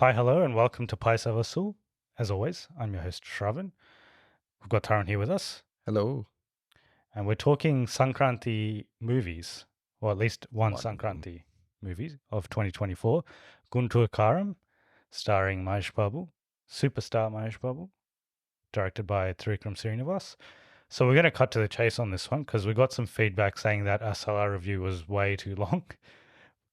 Hi, hello, and welcome to Pai Savasul. As always, I'm your host, Shravan. We've got Taran here with us, Hello. and we're talking Sankranti movies, or at least one One of them. Sankranti movie of 2024, Guntur Kaaram, starring Mahesh Babu, superstar Mahesh Babu, directed by Trivikram Srinivas. So we're going to cut to the chase on this one because we got some feedback saying that our SLR review was way too long.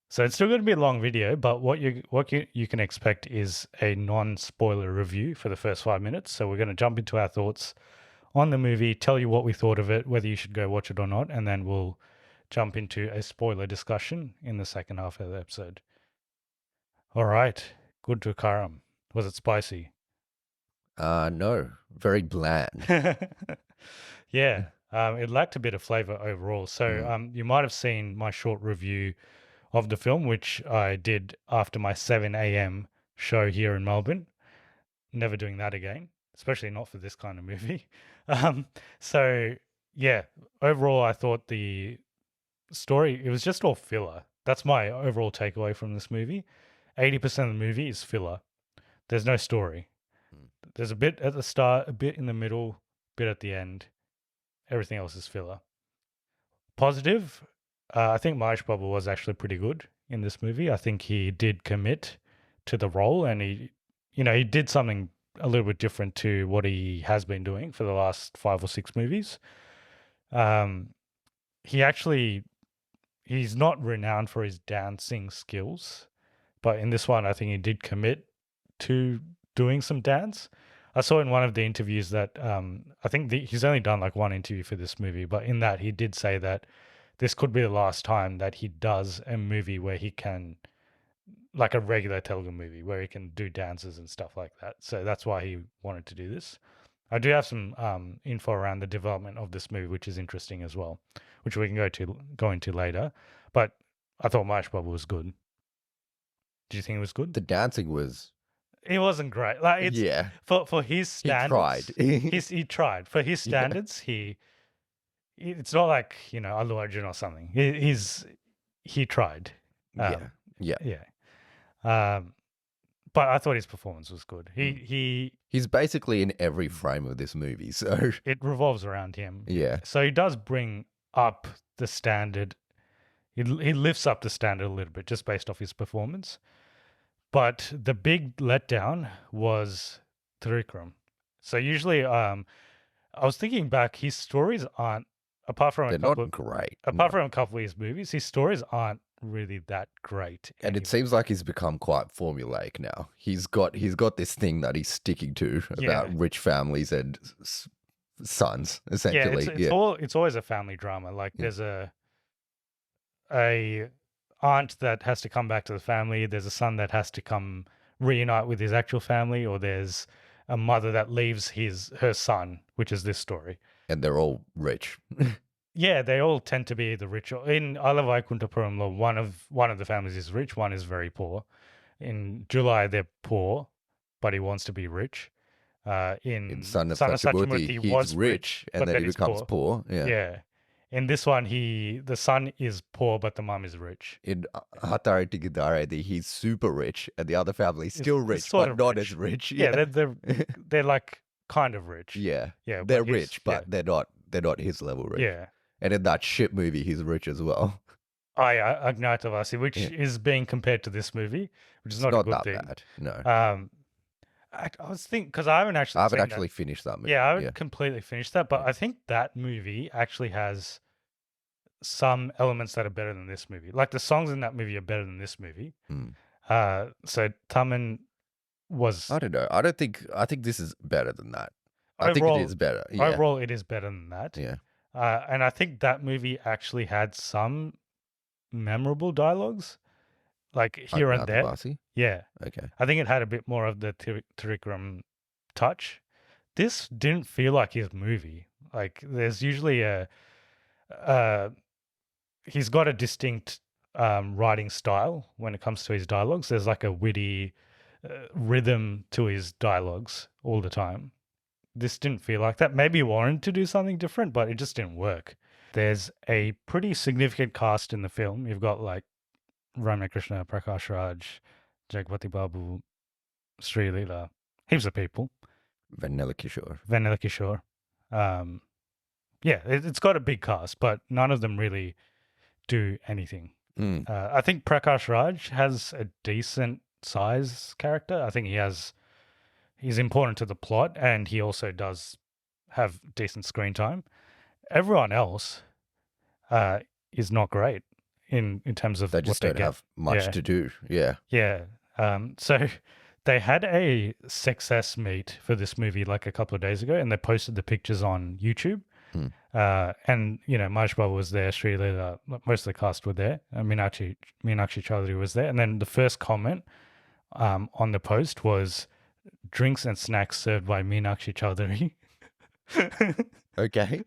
So it's still going to be a long video, but what you can expect is a non-spoiler review for the first 5 minutes. So we're going to jump into our thoughts on the movie, tell you what we thought of it, whether you should go watch it or not, and then we'll jump into a spoiler discussion in the second half of the episode. All right, good to Karam. Was it spicy? No, very bland. Yeah, it lacked a bit of flavor overall. So Mm. you might have seen my short review of the film, which I did after my 7 a.m. show here in Melbourne. Never doing that again, especially not for this kind of movie. Um, so, yeah, overall, I thought the story, it was just all filler. That's my overall takeaway from this movie. 80% of the movie is filler. There's no story. Mm. There's a bit at the start, a bit in the middle, a bit at the end. Everything else is filler. Positive, I think Mahesh Babu was actually pretty good in this movie. I think he did commit to the role, and he did something a little bit different to what he has been doing for the last 5 or 6 movies. Um, he actually he's not renowned for his dancing skills, but in this one, I think he did commit to doing some dance. I saw in one of the interviews that I think he's only done like one interview for this movie, but in that he did say that this could be the last time that he does a movie where he can, like a regular Telugu movie, where he can do dances and stuff like that. So that's why he wanted to do this. I do have some info around the development of this movie, which is interesting as well, which we can go into later. But I thought Mahesh Babu was good. Do you think it was good? The dancing was, It wasn't great. Like it's yeah, for his he tried. standards. He tried for his Yeah, standards. It's not like Allu Arjun or something. He tried. yeah, yeah. Yeah. Um, but I thought his performance was good. Mm. He He's basically in every frame of this movie, so it revolves around him. yeah. So he does bring up the standard. He lifts up the standard a little bit just based off his performance. But the big letdown was Trikram. So usually, I was thinking back, his stories aren't apart from They're not great. No. apart from a couple of his movies, his stories aren't really that great And it anyway. seems like he's become quite formulaic now. He's got this thing that he's sticking to Yeah, about rich families and sons, yeah, essentially. Yeah, it's always a family drama. Like yeah. there's a aunt that has to come back to the family. There's a son that has to come reunite with his actual family, or there's a mother that leaves her son, which is this story. And they're all rich. Yeah, they all tend to be the rich. In I Love Vaikuntapuram, one of the families is rich, one is very poor. In July, they're poor, but he wants to be rich. In In Son of Son of Satyamuthi, Satyamuthi he's was rich rich, and but then then he he's becomes poor. poor. Yeah. Yeah. In this one, the son is poor, but the mum is rich. In Hatari Tigidare, he's super rich and the other family's still It's rich, sort but of not rich. as rich. Yeah, Yeah. they're like kind of rich. Yeah. Yeah, They're but he's rich, but they're not his level rich. yeah. And in that shit movie, he's rich as well. Agnatavasi, which Yeah. is being compared to this movie, which is It's not a not good that thing. bad. No. Um, I was thinking because I haven't I actually haven't seen that. actually finished that movie. Yeah, I Yeah. haven't completely finished that, but Yeah. I think that movie actually has some elements that are better than this movie. Like the songs in that movie are better than this movie. Mm. So Taman was I don't know. I think this is better than that. I think it overall is better. Yeah. overall it is better than that. Yeah. And I think that movie actually had some memorable dialogues, like here and there. Agnatavasi. Yeah, Okay. I think it had a bit more of the Tirikram touch. This didn't feel like his movie. Like there's usually uh, he's got a distinct writing style when it comes to his dialogues. There's like a witty rhythm to his dialogues all the time. This didn't feel like that. Maybe he wanted to do something different, but it just didn't work. There's a pretty significant cast in the film. You've got like Ramya Krishna, Prakash Raj, Jagpati Babu. Sri Leela, heaps of people. Vanilla Kishore. Vanilla Kishore. Yeah, it's got a big cast, but none of them really do anything. Mm. I think Prakash Raj has a decent size character. I think he's important to the plot, and he also does have decent screen time. Everyone else uh, is not great in terms of They what just they don't get. have much Yeah, to do. Yeah. yeah. So they had a success meet for this movie like a couple of days ago, and they posted the pictures on YouTube. Mm. And Mahesh Babu was there, Sri Leela, most of the cast were there. Meenakshi Chaudhary was there, and then the first comment on the post was drinks and snacks served by Meenakshi Chaudhary. Okay.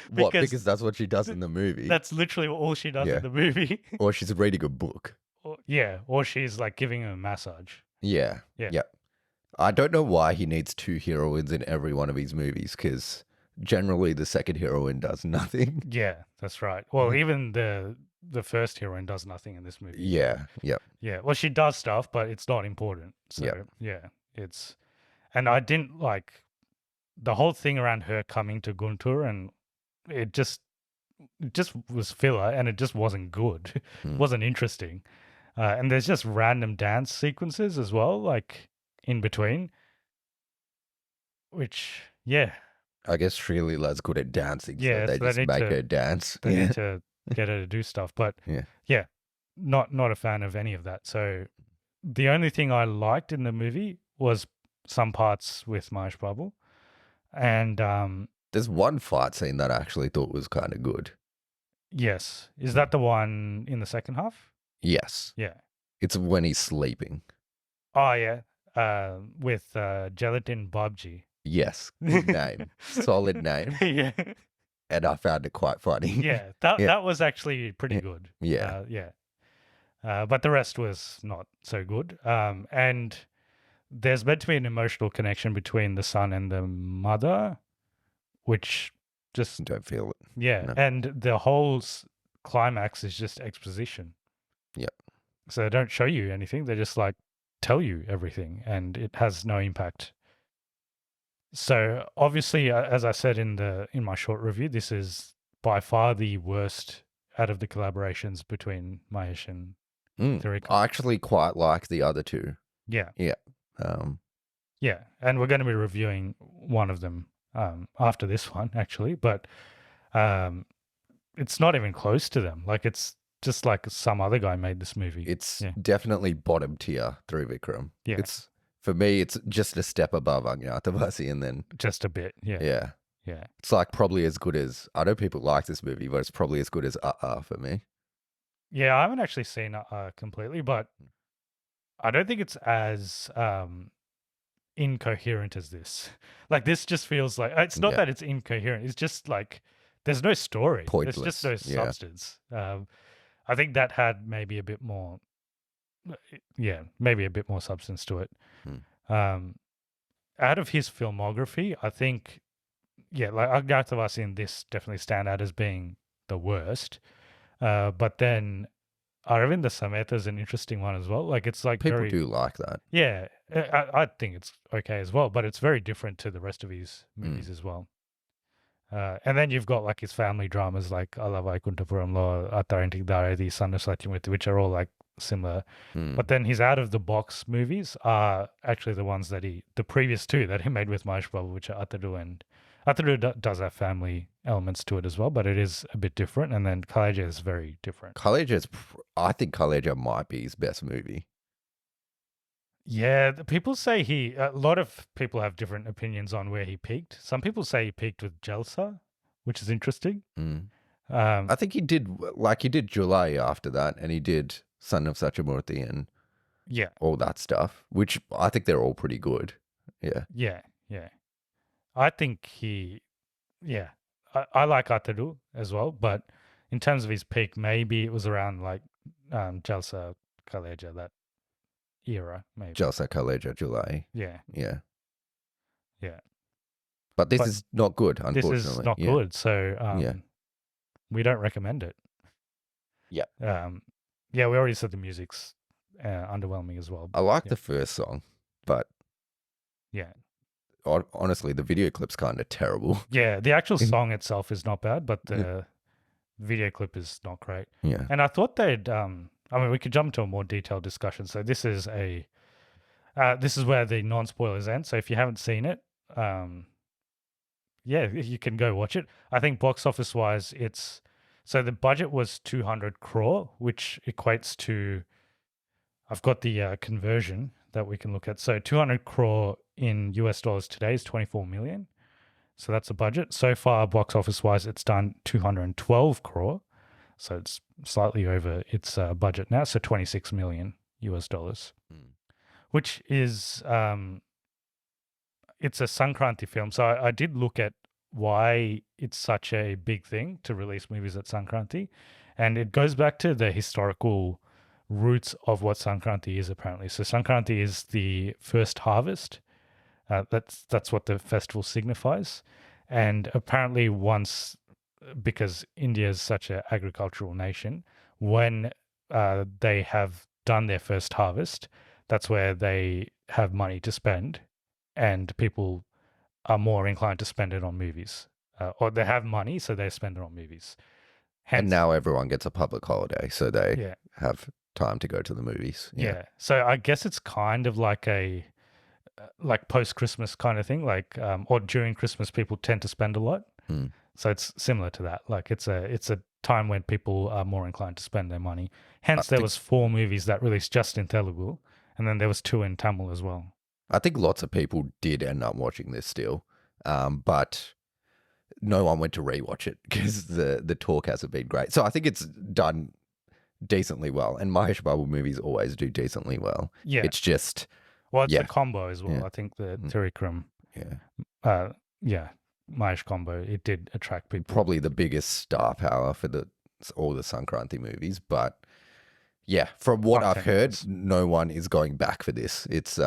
What? Because Because that's what she does in the movie. that's literally all she does Yeah. in the movie. Or she's reading a book. Or she's like giving him a massage. Yeah. Yeah. Yeah. I don't know why he needs two heroines in every one of his movies, because generally the second heroine does nothing. Yeah, that's right. Well, even the first heroine does nothing in this movie. Yeah. Yeah. Yeah. Well, she does stuff, but it's not important. So yeah, it's and I didn't like the whole thing around her coming to Guntur, and it just was filler, and it just wasn't good. It wasn't interesting. And there's just random dance sequences as well, like in between, which I guess Sri Leela's good at dancing, Yeah, so they so they just need make to- her dance. they Yeah. need to get her to do stuff. But Yeah. not a fan of any of that. So the only thing I liked in the movie was some parts with Mahesh Babu, and There's one fight scene that I actually thought was kind of good. yes, is that the one in the second half? Yes. Yeah. It's when he's sleeping. Oh yeah, with Gelatin Babji. Yes. Good name. Solid name. Yeah. And I found it quite funny. Yeah, that was actually pretty good. Yeah. But the rest was not so good. And there's meant to be an emotional connection between the son and the mother, which just Don't feel it. No. and the whole climax is just exposition. Yep. So they don't show you anything; they just like tell you everything, and it has no impact. So obviously, as I said in my short review, this is by far the worst out of the collaborations between Mahesh and Trivikram. I actually quite like the other two. Yeah. Yeah. Yeah, and we're going to be reviewing one of them after this one, actually. But it's not even close to them. Like it's just like some other guy made this movie. It's definitely bottom tier through Vikram. Yeah. It's for me, it's just a step above Agnatavasi, and then Just a bit. Yeah. yeah. Yeah. It's like probably as good as, I know people like this movie, but it's probably as good as for me. Yeah, I haven't actually seen it completely, but I don't think it's as incoherent as this. Like this just feels like it's not that it's incoherent. It's just like there's no story. Pointless. There's just no substance. I think that had maybe a bit more. Maybe a bit more substance to it. Out of his filmography, I think, like Agnatavasi and this definitely stand out as being the worst. But then Aravinda Sameta is an interesting one as well. Like it's like People do like that. Yeah, I think it's okay as well, but it's very different to the rest of his movies as well. And then you've got like his family dramas like Alavai Kuntapuram Lo, Attarintik Daredi, Sanna Satyamurthy, which are all like similar. But then his out of the box movies are actually the ones that the previous two that he made with Mahesh Babu, which are Ataru, and Ataru does have family elements to it as well, but it is a bit different. And then Kaleja is very different. I think Kaleja might be his best movie. Yeah, people say a lot of people have different opinions on where he peaked. Some people say he peaked with Jalsa, which is interesting. I think he did July after that, and he did Son of Satyamurthy and all that stuff, which I think they're all pretty good. Yeah. I think I like Ataru as well, but in terms of his peak, maybe it was around like Jalsa Kaleja, that era, maybe. Jalsa Kaleja, July. Yeah. But this is not good, unfortunately. This is not good, so we don't recommend it. Yeah. We already said the music's underwhelming as well. I like the first song. But yeah. Honestly, the video clip's kind of terrible. Yeah, the actual song itself is not bad, but the video clip is not great. Yeah. And I thought they'd I mean, we could jump to a more detailed discussion. So this is where the non-spoilers end. So if you haven't seen it, yeah, you can go watch it. I think box office wise, so the budget was 200 crore, which equates to, I've got the conversion that we can look at. So 200 crore in US dollars today is 24 million. So that's the budget. So far, box office wise, it's done 212 crore. So it's slightly over its budget now. So 26 million US dollars, which is it's a Sankranti film. So I did look at why it's such a big thing to release movies at Sankranti. And it goes back to the historical roots of what Sankranti is, apparently. So Sankranti is the first harvest. That's what the festival signifies. And apparently because India is such an agricultural nation, when they have done their first harvest, that's where they have money to spend, and people are more inclined to spend it on movies. Or they have money, so they spend it on movies. Hence, and now everyone gets a public holiday, so they have time to go to the movies. Yeah. So I guess it's kind of like a post-Christmas kind of thing, or during Christmas, people tend to spend a lot. So it's similar to that. Like it's a time when people are more inclined to spend their money. Hence, there was 4 movies that released just in Telugu, and then there was 2 in Tamil as well. I think lots of people did end up watching this still, but no one went to rewatch it because the talk hasn't been great. So I think it's done decently well, and Mahesh Babu movies always do decently well. Yeah, it's just the combo as well. I think the Trivikram, Mahesh combo, it did attract people. Probably the biggest star power for all the Sankranti movies, but yeah, from what I've heard, no one is going back for this. It's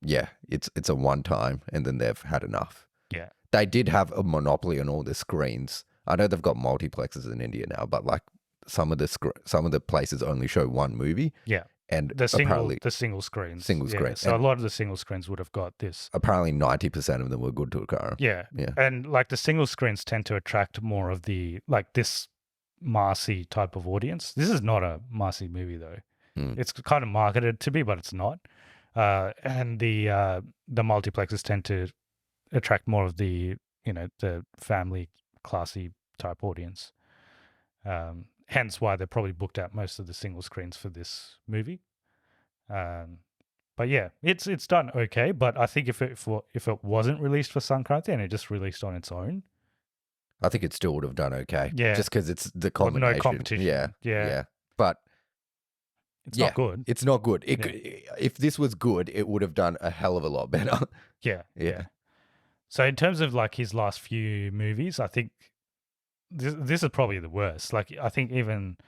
it's a one time, and then they've had enough. Yeah, they did have a monopoly on all the screens. I know they've got multiplexes in India now, but like some of the places only show one movie. Yeah. And the single screens. So a lot of the single screens would have got this. Apparently 90% of them were Guntur Kaaram. Yeah. And like the single screens tend to attract more of the, like, this Marcy type of audience. This is not a Marcy movie though. It's kind of marketed to be, but it's not. And the multiplexes tend to attract more of the, the family classy type audience. Hence why they probably booked out most of the single screens for this movie. But yeah, it's done okay. But I think if it wasn't released for Sankranti and it just released on its own, I think it still would have done okay. Yeah, just because it's the combination. No competition. Yeah. But it's not good. It's not good. If this was good, it would have done a hell of a lot better. Yeah. So in terms of like his last few movies, I think this is probably the worst. Like I think even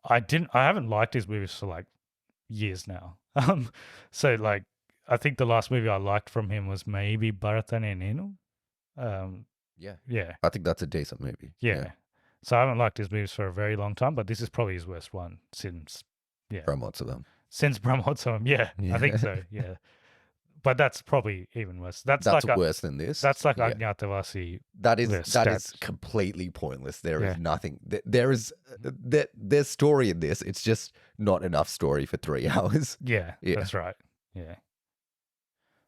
I haven't liked his movies for like years now. So like I think the last movie I liked from him was maybe Bharatane Nenu. Yeah. I think that's a decent movie. Yeah. So I haven't liked his movies for a very long time, but this is probably his worst one since Brahmotsavam. Since Brahmotsavam, yeah. I think so. Yeah. But that's probably even worse. That's like worse than this. That's like Agnatavasi. That is completely pointless. There is nothing. There's story in this. It's just not enough story for 3 hours. Yeah, that's right. Yeah.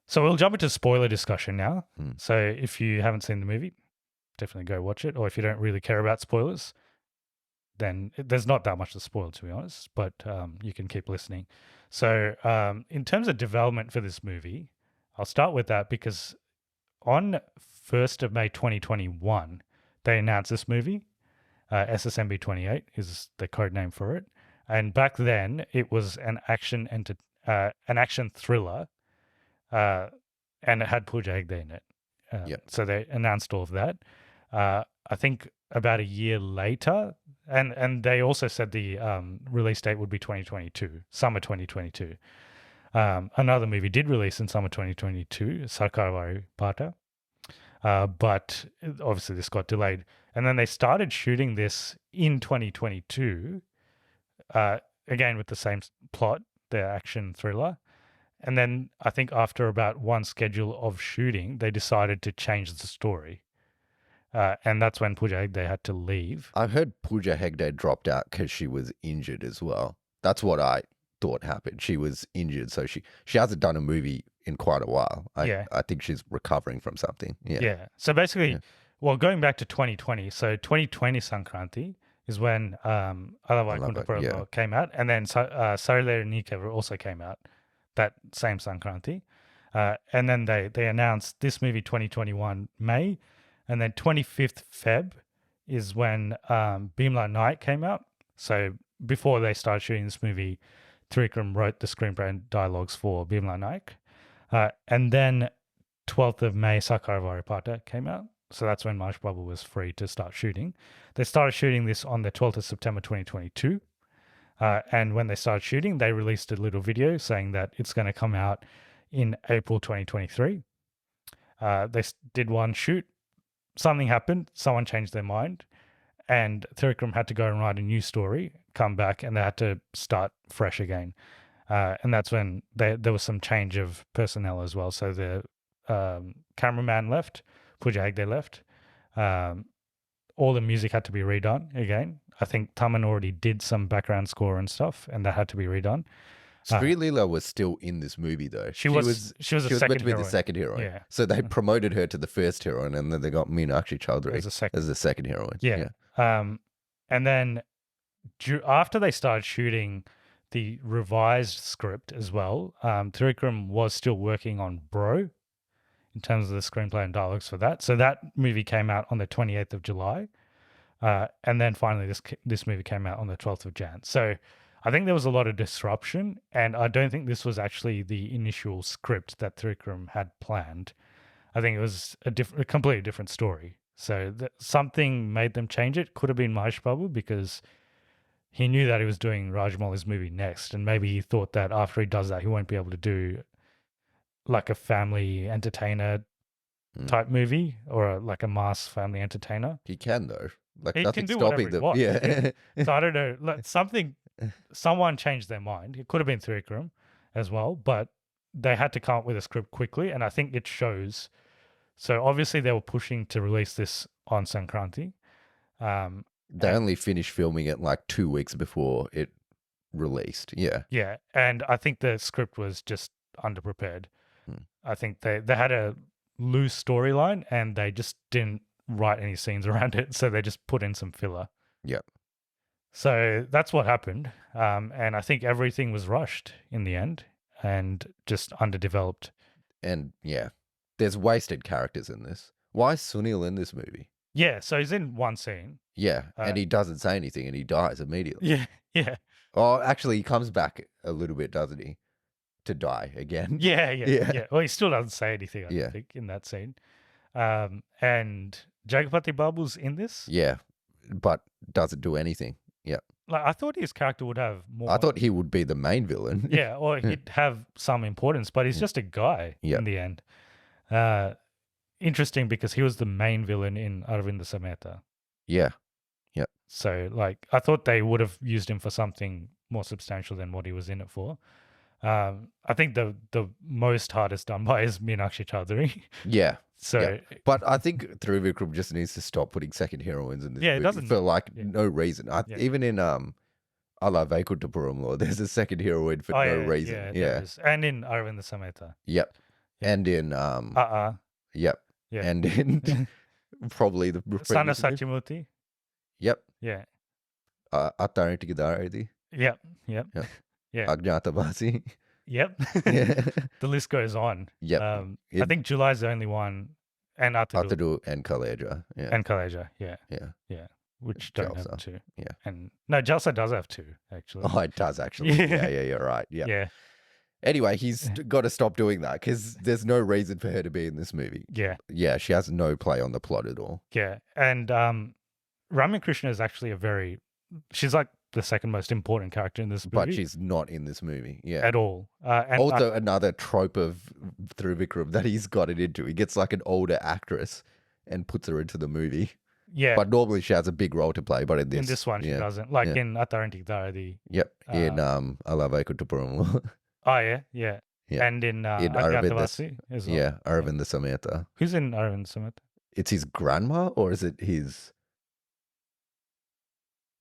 So we'll jump into spoiler discussion now. So if you haven't seen the movie, definitely go watch it. Or if you don't really care about spoilers, then there's not that much to spoil, to be honest. But you can keep listening. So in terms of development for this movie, I'll start with that because on 1st of May 2021, they announced this movie. SSMB 28 is the code name for it. And back then, it was an action thriller, and it had Pooja Hegde in it. So they announced all of that. I think about a year later, and they also said the release date would be 2022, summer 2022. Another movie did release in summer 2022, Sarkarvari Pata, but obviously this got delayed. And then they started shooting this in 2022, again with the same plot, the action thriller. And then I think after about one schedule of shooting, they decided to change the story. And that's when Pooja Hegde had to leave. I've heard Pooja Hegde dropped out because she was injured as well. That's what I thought happened. She was injured, so she hasn't done a movie in quite a while. Yeah. I think she's recovering from something. Yeah. Yeah. So basically, Yeah. well, going back to 2020, so 2020 Sankranti is when Alavai Love Guntur it, Kaaram yeah. came out, and then Sarile Nikeva also came out that same Sankranti. And then they announced this movie 2021 May, and then 25th Feb is when Bhimla Night came out. So before they started shooting this movie, Trivikram wrote the screenplay and dialogues for Bhimla Naik. And then 12th of May, Sakaravari Pata came out. So that's when Mahesh Babu was free to start shooting. They started shooting this on the 12th of September 2022. And when they started shooting, they released a little video saying that it's going to come out in April 2023. They did one shoot. Something happened. Someone changed their mind. And Trivikram had to go and write a new story, come back, and they had to start fresh again. And that's when there was some change of personnel as well. So the cameraman left, Pooja Hegde left. All the music had to be redone again. I think Taman already did some background score and stuff, and that had to be redone. Sri Leela was still in this movie though. She was a meant second to be heroine. the second heroine. Yeah. So they promoted her to the first heroine, and then they got Meenakshi Chowdhury As as the second heroine. Yeah. And then after they started shooting the revised script as well, Trivikram was still working on Bro in terms of the screenplay and dialogues for that. So that movie came out on the 28th of July. And then finally this movie came out on the 12th of Jan. So I think there was a lot of disruption, and I don't think this was actually the initial script that Trivikram had planned. I think it was a completely different story. So something made them change it. Could have been Mahesh Babu, because he knew that he was doing Rajamouli's movie next, and maybe he thought that after he does that, he won't be able to do like a family entertainer type movie, or like a mass family entertainer. He can though. Like He nothing can do stopping whatever them. he Yeah. wants. Yeah. So I don't know. Like someone changed their mind. It could have been Trivikram as well, but they had to come up with a script quickly, and I think it shows. So obviously they were pushing to release this on Sankranti. They only finished filming it like 2 weeks before it released. Yeah. Yeah, and I think the script was just underprepared. I think they had a loose storyline, and they just didn't write any scenes around it, so they just put in some filler. Yep. So that's what happened, and I think everything was rushed in the end and just underdeveloped. And yeah, there's wasted characters in this. Why is Sunil in this movie? Yeah, so he's in one scene. Yeah, and he doesn't say anything, and he dies immediately. Yeah, yeah. Oh, actually, he comes back a little bit, doesn't he? To die again. Yeah. Well, he still doesn't say anything, I Yeah. think, in that scene. And Jagapati Babu's in this. Yeah, but doesn't do anything. Yeah. Like, I thought his character would have more. I thought he would be the main villain. Yeah, or he'd have some importance, but he's just a guy Yeah. in the end. Interesting, because he was the main villain in Aravinda Sameta. Yeah. So, like, I thought they would have used him for something more substantial than what he was in it for. I think the most hardest done by is Meenakshi Chowdhury. Yeah. So, yeah. But I think Trivikram just needs to stop putting second heroines in this Yeah, it movie doesn't- for like yeah. no reason. Even in Ala Vaikuntapuram Law, there's a second heroine for no reason. Yeah, Yeah. there is. And in Aravinda Sameta. Yep. Yeah. And in yep. Yeah. And in probably the Sana previous movie. Sachimurti. Yep. Yeah. Attarantikidaredi. Yep. Yeah. Yeah. Agnatabasi. Yep. Yeah. The list goes on. Yep. I think July's the only one, and Atadu Atadu and Kaleja. Yeah. and Kaleja. Yeah. Yeah. Which don't have Jalsa. two. Yeah. And no, Jalsa does have two, actually. Oh, it does actually. Yeah. Yeah, you're right. Yeah. Yeah. Anyway, he's got to stop doing that because there's no reason for her to be in this movie. Yeah. Yeah, she has no play on the plot at all. Yeah. And Raman Krishna is actually she's like the second most important character in this movie. But she's not in this movie. Yeah. At all. And Also, another trope of Trivikram that he's got it into. He gets like an older actress and puts her into the movie. yeah. But normally she has a big role to play. But in this one, she yeah. doesn't. Like Yeah. in Attarantik Daradi. Yep. In Alavaikutupuram. Oh, yeah. Yeah. Yeah. And in In Aravinda, Agatavasi as well. Aravinda Samantha. Who's in Aravind Samantha? It's his grandma, or is it his?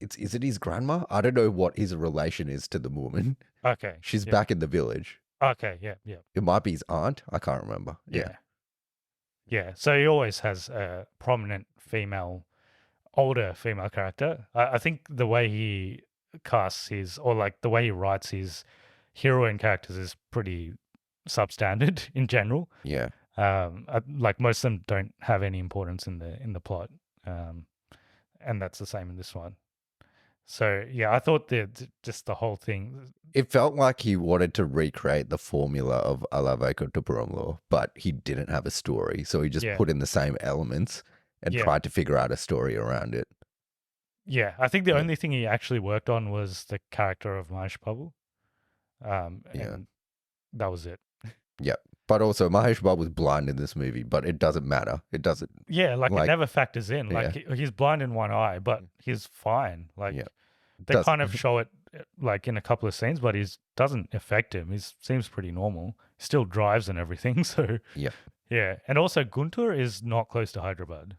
Is it his grandma? I don't know what his relation is to the woman. Okay. She's yeah. back in the village. Okay, yeah. It might be his aunt. I can't remember. Yeah. Yeah. So he always has a prominent older female character. I think the way he casts or like the way he writes his heroine characters is pretty substandard in general. Yeah. Like most of them don't have any importance in the plot, and that's the same in this one. So yeah, I thought that just the whole thing. It felt like he wanted to recreate the formula of Alave Kutupurumlo, but he didn't have a story, so he just put in the same elements and tried to figure out a story around it. Yeah, I think the only thing he actually worked on was the character of Mahesh Babu, and that was it. Yep. But also, Mahesh Babu was blind in this movie, but it doesn't matter. It doesn't. Yeah, like it never factors in. Like he's blind in one eye, but he's fine. Like they kind of show it like in a couple of scenes, but he doesn't affect him. He seems pretty normal. He still drives and everything. So yeah. And also Guntur is not close to Hyderabad.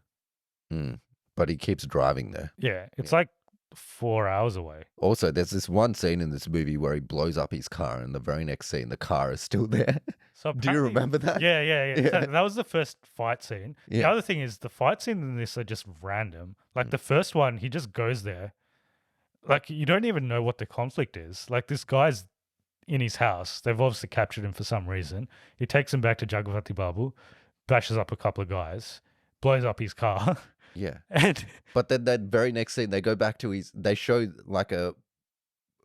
But he keeps driving there. Yeah, it's like 4 hours away. Also, there's this one scene in this movie where he blows up his car, and the very next scene, the car is still there. So do you remember that? Yeah. That was the first fight scene. The other thing is the fight scene in this are just random. Like the first one, he just goes there. Like you don't even know what the conflict is. Like this guy's in his house. They've obviously captured him for some reason. He takes him back to Jagavati Babu, bashes up a couple of guys, blows up his car. Yeah. And but then that very next scene, they go back to they show like a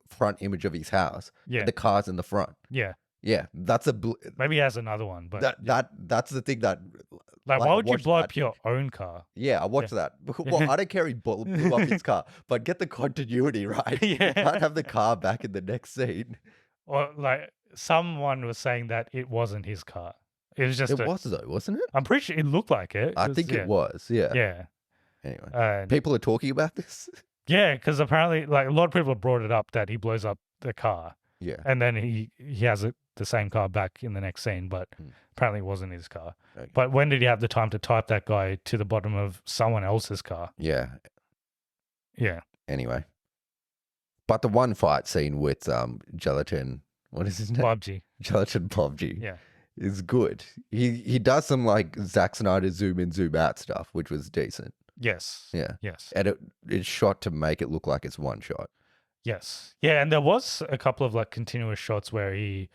front image of his house. Yeah. The car's in the front. Yeah. Yeah. That's maybe he has another one, but that's the thing that like why would you blow up your own car? Yeah, I watched that. Well, I don't care he blew up his car, but get the continuity right. You can't have the car back in the next scene. Or like someone was saying that it wasn't his car. It was just was though, wasn't it? I'm pretty sure it looked like it. I think it was. Yeah. Yeah. Anyway, people are talking about this. Yeah, because apparently, like a lot of people have brought it up that he blows up the car. Yeah. And then he has the same car back in the next scene, but apparently it wasn't his car. Okay. But when did he have the time to type that guy to the bottom of someone else's car? Yeah. Yeah. Anyway. But the one fight scene with Gelatin, what is his name? Bobji. Gelatin Bobji. Yeah. Is good. He does some like Zack Snyder zoom in, zoom out stuff, which was decent. Yes. Yeah. Yes. And it's shot to make it look like it's one shot. Yes. Yeah, and there was a couple of like continuous shots where he,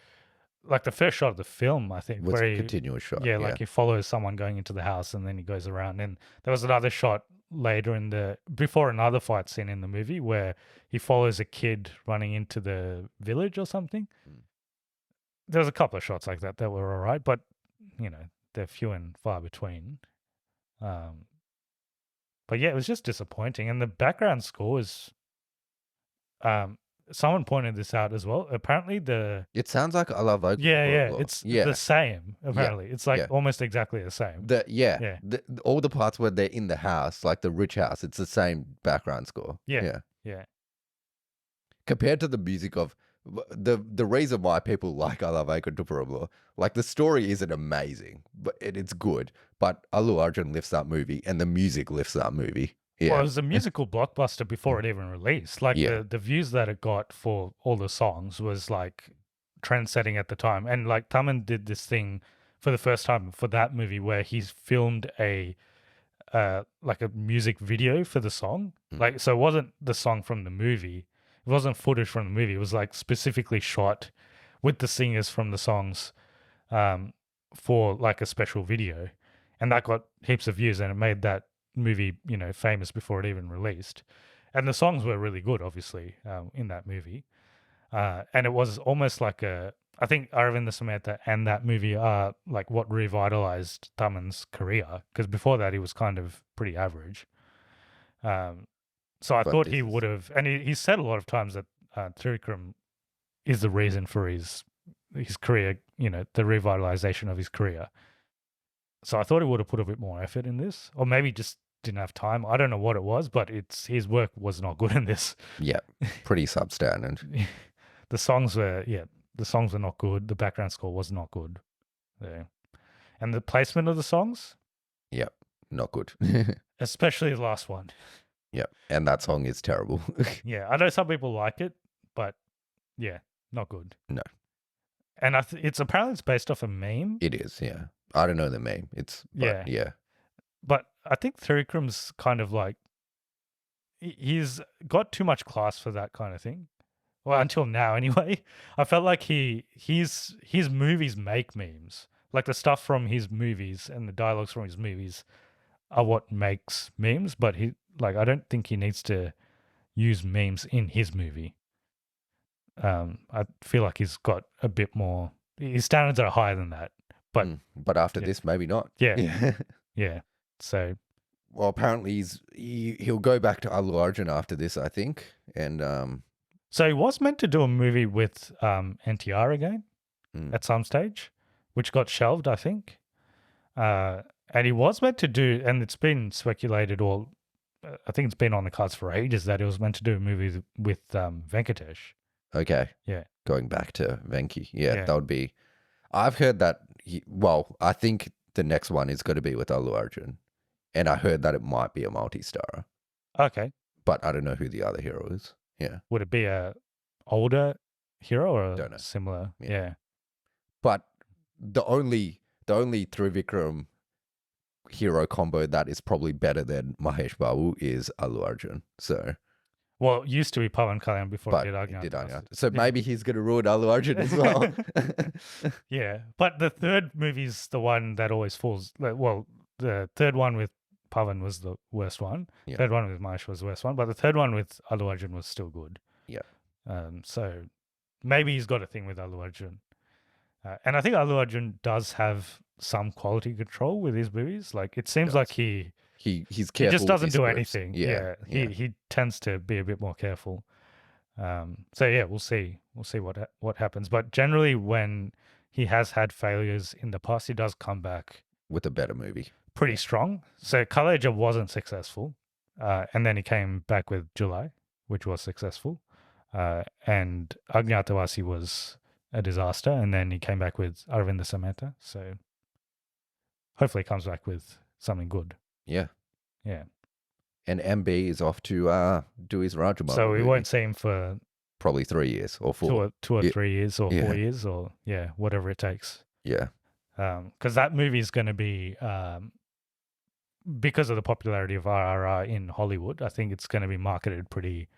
like the first shot of the film, I think, was where a continuous shot. Yeah, like he follows someone going into the house and then he goes around. And there was another shot later before another fight scene in the movie where he follows a kid running into the village or something. There was a couple of shots like that were all right, but you know, they're few and far between. But yeah, it was just disappointing. And the background score is, someone pointed this out as well. Apparently it sounds like I Love Vocal. Yeah, it's the same. Apparently, it's like almost exactly the same. All the parts where they're in the house, like the rich house, it's the same background score. Yeah. Compared to the music of the reason why people like I Love Vocal, like the story isn't amazing, but it's good. But Allu Arjun lifts that movie, and the music lifts that movie. Yeah. Well, it was a musical blockbuster before it even released. Like the views that it got for all the songs was like trend-setting at the time. And like Taman did this thing for the first time for that movie where he's filmed like a music video for the song. Like, so it wasn't the song from the movie. It wasn't footage from the movie. It was like specifically shot with the singers from the songs for like a special video. And that got heaps of views and it made that movie, you know, famous before it even released. And the songs were really good, obviously, in that movie. And it was almost like I think Aravinda Samantha and that movie are like what revitalized Taman's career, because before that he was kind of pretty average. So I thought he would have, and he said a lot of times that Trivikram is the reason for his career, you know, the revitalization of his career. So I thought he would have put a bit more effort in this, or maybe just didn't have time. I don't know what it was, but his work was not good in this. Yeah, pretty substandard. The songs were, The songs were not good. The background score was not good. Yeah. And the placement of the songs, Yep. Not good. especially the last one. Yep. And that song is terrible. Yeah, I know some people like it, but yeah, not good. No. And it's apparently it's based off a meme. It is, yeah. I don't know the name. Yeah. But I think Thirikram's kind of like he's got too much class for that kind of thing. Well, until now anyway. I felt like his movies make memes. Like the stuff from his movies and the dialogues from his movies are what makes memes, but I don't think he needs to use memes in his movie. I feel like he's got a bit more. His standards are higher than that. But after this, maybe not. Yeah. Yeah. So, well, apparently he'll go back to Allu Arjun after this, I think, and so he was meant to do a movie with NTR again at some stage, which got shelved, I think. And he was meant to do, and it's been speculated, or I think it's been on the cards for ages, that he was meant to do a movie with Venkatesh. Okay. Yeah. Going back to Venki. Yeah, Yeah. that would be. I've heard that. I think the next one is going to be with Allu Arjun, and I heard that it might be a multi-starrer. Okay. But I don't know who the other hero is. Yeah. Would it be a older hero or Don't know. similar? Yeah. Yeah. But the only Trivikram hero combo that is probably better than Mahesh Babu is Allu Arjun. So. Well, it used to be Pawan Kalyan before But he did he did Agnata. Agnata. So maybe he's going to ruin Allu Arjun as well. Yeah. But the third movie's the one that always falls. Well, the third one with Pawan was the worst one. Yeah. Third one with Mahesh was the worst one. But the third one with Allu Arjun was still good. Yeah. So maybe he's got a thing with Allu Arjun. And I think Allu Arjun does have some quality control with his movies. Like it seems like he's careful. He just doesn't do anything. Yeah. He tends to be a bit more careful. So yeah, we'll see. We'll see what happens. But generally, when he has had failures in the past, he does come back with a better movie, pretty strong. So Kaleja wasn't successful, and then he came back with July, which was successful, and Agnatavasi was a disaster, and then he came back with Aravinda Samantha. So hopefully, he comes back with something good. Yeah. Yeah. And MB is off to do his Rajamani. So we movie. won't see him for probably 3 years or 4. Two or 3 years or 4 years or whatever it takes. Yeah. Because that movie is going to be, because of the popularity of RRR in Hollywood, I think it's going to be marketed pretty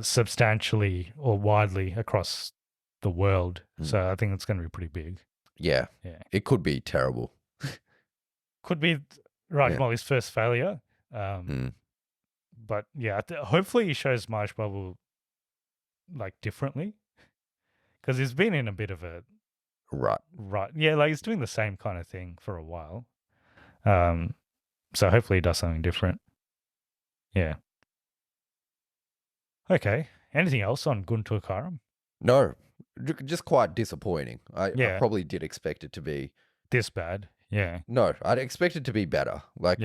substantially or widely across the world. So I think it's going to be pretty big. Yeah. Yeah. It could be terrible. Could be Rajmouli's first failure. But yeah, hopefully he shows Mahesh Babu like differently, because he's been in a bit of a rut. Yeah, like he's doing the same kind of thing for a while. So hopefully he does something different. Yeah. Okay. Anything else on Guntur Kaaram? No, just quite disappointing. I probably did expect it to be this bad. Yeah. No, I'd expect it to be better. Like,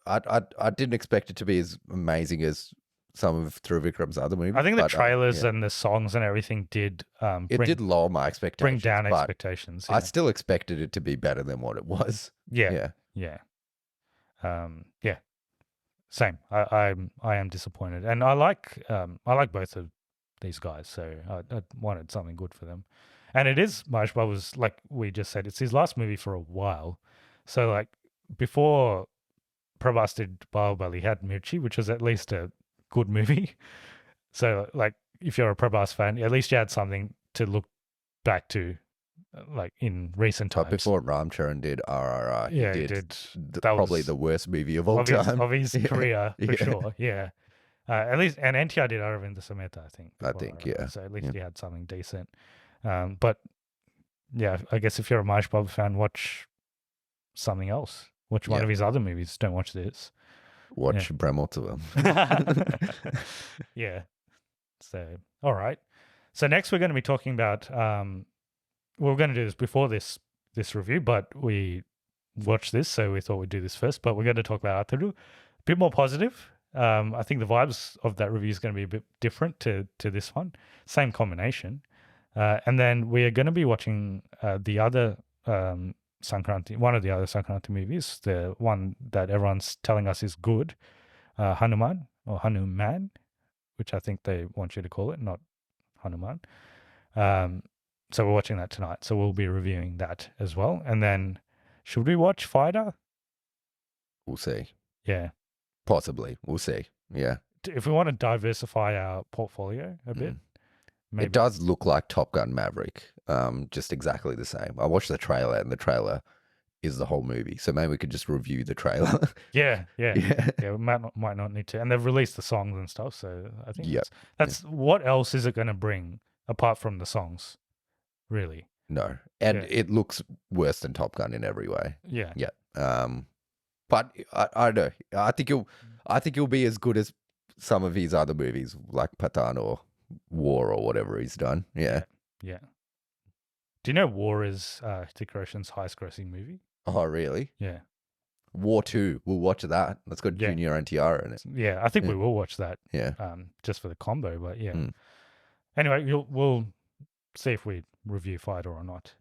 I didn't expect it to be as amazing as some of Trivikram's other movies. I think the trailers and the songs and everything did did lower my expectations. Bring down expectations. I still expected it to be better than what it was. Yeah. Same. I am disappointed, and I like both of these guys, so I wanted something good for them. And it is Mahesh Babu's, like we just said, it's his last movie for a while. So like before Prabhas did Bahubali, he had Mirchi, which was at least a good movie. So like if you're a Prabhas fan, at least you had something to look back to, like in recent times. Before Ram Charan did RRR, he did probably the worst movie of all time of his career, for sure. Yeah. At least, and NTR did Aravinda Samantha, I think. Yeah. So at least he had something decent. But yeah, I guess if you're a Mahesh Babu fan, watch something else. Watch one of his other movies. Don't watch this. Watch Brahmotsavam. Yeah. So, all right. So next we're going to be talking about, we're going to do this before this review, but we watched this, so we thought we'd do this first. But we're going to talk about Atharu. A bit more positive. I think the vibes of that review is going to be a bit different to this one. Same combination. And then we are going to be watching the other Sankranti, one of the other Sankranti movies, the one that everyone's telling us is good, Hanuman or Hanuman, which I think they want you to call it, not Hanuman. So we're watching that tonight. So we'll be reviewing that as well. And then should we watch Fighter? We'll see. Yeah. Possibly. We'll see. Yeah. If we want to diversify our portfolio a bit, maybe. It does look like Top Gun Maverick, just exactly the same. I watched the trailer, and the trailer is the whole movie. So maybe we could just review the trailer. Yeah. We might not need to. And they've released the songs and stuff. So I think that's what else is it going to bring apart from the songs, really? No. And it looks worse than Top Gun in every way. Yeah. Yeah. But I don't know. I think it'll be as good as some of his other movies, like Pathan or War or whatever he's done. Yeah. Do you know War is Hrithik Roshan's highest grossing movie? Oh, really? Yeah. War 2. We'll watch that. That's got Junior NTR in it. Yeah, I think we will watch that. Yeah. Just for the combo, but yeah. Anyway, we'll see if we review Fighter or not,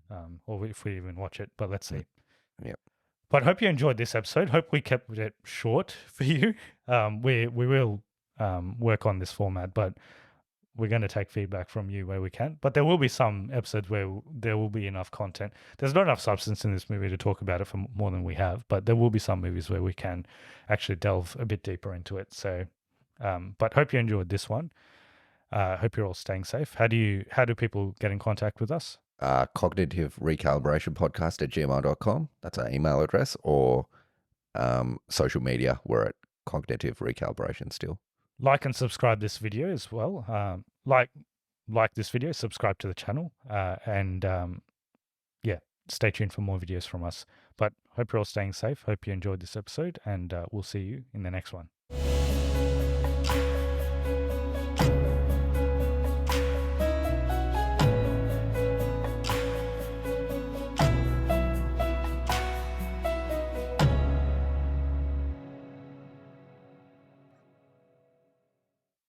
or if we even watch it. But let's see. Yeah. But hope you enjoyed this episode. Hope we kept it short for you. We will work on this format, but we're going to take feedback from you where we can. But there will be some episodes where there will be enough content. There's not enough substance in this movie to talk about it for more than we have, but there will be some movies where we can actually delve a bit deeper into it. So, but hope you enjoyed this one. Hope you're all staying safe. How do people get in contact with us? Cognitive Recalibration Podcast at gmail.com. That's our email address, or social media. We're at Cognitive Recalibration still. Like and subscribe this video as well. Like this video, subscribe to the channel, and stay tuned for more videos from us. But hope you're all staying safe. Hope you enjoyed this episode, and we'll see you in the next one.